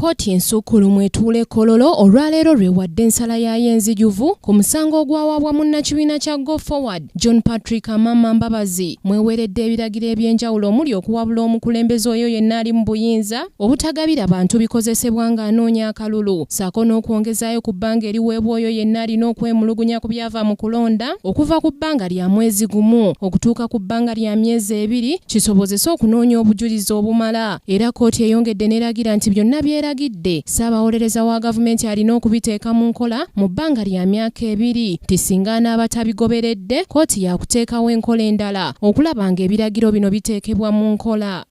Kkooti ensukkulu mw'etuula Kololo olwaleero lwewadde ensala yaayo enzijuvu ku musango ogwawaabwa munnakibiina kya Go Forward John Patrick Amama Mbabazi mweweredde ebiragiro eby'enjawulo omuli okuwabula omukulembeze oyo yenna ali mu buyinza obutagabira bantu bikozesebwa ng'anoonya akalulu ssaako n'okwongezaayo ku bbanga eriweebwa oyo yenna alina okwemulugunya ku byava mu kulonda okuva ku bbanga lya mwezi gumu okutuuka ku bbanga lya myezi 2 kisobozese okunoonya obujulizi obumala era kkooti eyongedde n'eragira nti byonna byeragidde Ssaabawolereza wa gavumenti alina okubiteeka mu nkola mu bbanga lya myaka 2 tisinga n'abatabigoberedde kkooti yakuteekawo enkola endala okulaba ng'ebiragiro bino biteekebwa mu nkola.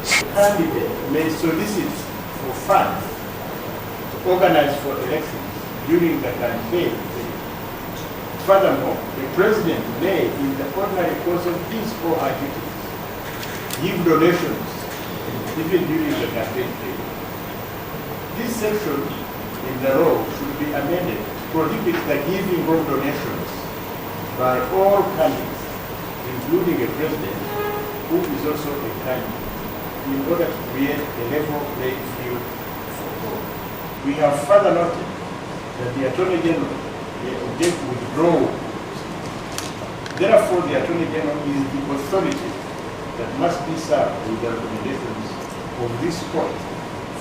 The candidate may solicit for funds to organize for elections during the campaign. Furthermore, the president may, in the ordinary course of his or her duties, give donations even during the campaign period. This section in the law should be amended to prohibit the giving of donations by all candidates, including a president who is also a candidate, in order to create a level playing field for all. We have further noted that the Attorney General may object to withdrawal. Therefore, the Attorney General is the authority that must be served with the recommendations of this court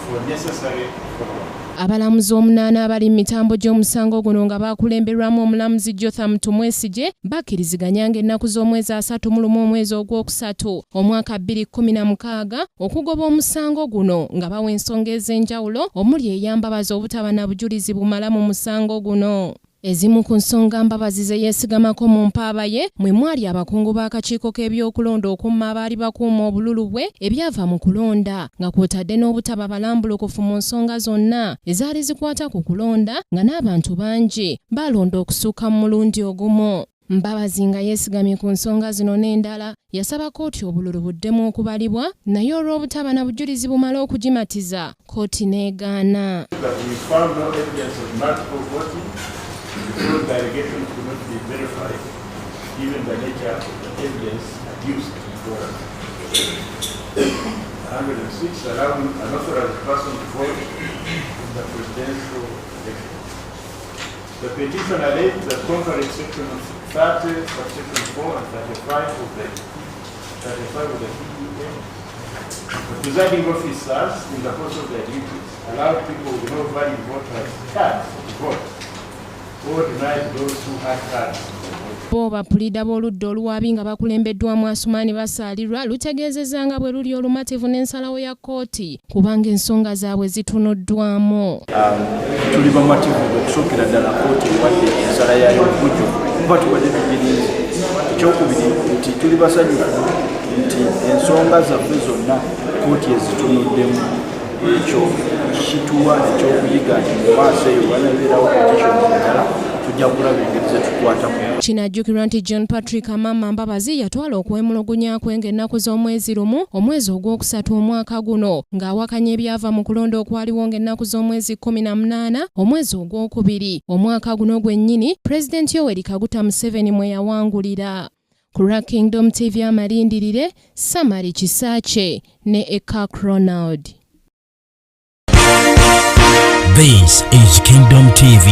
for necessary follow-up. Abalamuzi 8 abali mu mitambo gy'omusango guno nga baakulemberwamu omulamuzi Jotham Tumwesige bakkiriziganya ng'ennaku z'omwezi 31 omwezi ogwokusatu omwaka 2016 okugoba omusango guno nga bawa ensonga ez'enjawulo omuli ey'Ambabazi obutaba na bujulizi bumala mu musango guno. Ezimu ku nsonga Mbabazi ze yeesigamako mu mpaaba ye mwe mwali abakungu b'akakiiko k'ebyokulonda okumma abaali bakuuma obululu bwe ebyava mu kulonda nga kw'otadde n'obutaba balambulukufu mu nsonga zonna ezaali zikwata ku kulonda nga n'abantu bangi balonda okusukka mu mulundi ogumu. Mbabazi nga yeesigamye ku nsonga zino n'endala yasaba kkooti obululu buddemu okubalibwa naye olw'obutaba na bujulizi bumala okugimatiza kkooti n'egaana. Because the allegations could not be verified, given the nature of the evidence adduced before us. 106, allowing an authorized person to vote in the presidential election. The petition alleged that contrary to section 30, subsection 4 and 35 of the PDA, the presiding officers in the course of their duties allowed people with no valid voters cards to vote. Bo bapulida b'oludda oluwaabi nga bakulembeddwamu Asumaani Basaalirwa lutegeezezza nga bwe luli olumativu n'ensalawo ya kkooti kubanga ensonga zaabwe zitunuddwamu. Tuli bamativu okusookera ddala kkooti ewadde ensala yayo obujjo kuba tubadde tugiriize. Ekyokubiri nti tuli basanyufu nti ensonga zaffe zonna kkooti ezitunuddemu. Ekyo kituwa ekyokuyiga nti mu maaso eyo banabeerawo petitions endala tujja kulaba engeri ze tukwatamu. Kinajjukirwa nti John Patrick Amama Mbabazi yatwala okwemulugunya kwe ng'ennaku z'omwezi lumu omwezi ogwokusatu omwaka guno ng'awakanya ebyava mu kulonda okwaliwo ng'ennaku z'omwezi 18 omwezi ogwokubiri omwaka guno gwennyini Pulezidenti Yoweri Kaguta Museveni mwe yawangulira. Ku Kingdom TV amalindirire Samari Kisaache ne Ekak Ronald. This is Kingdom TV.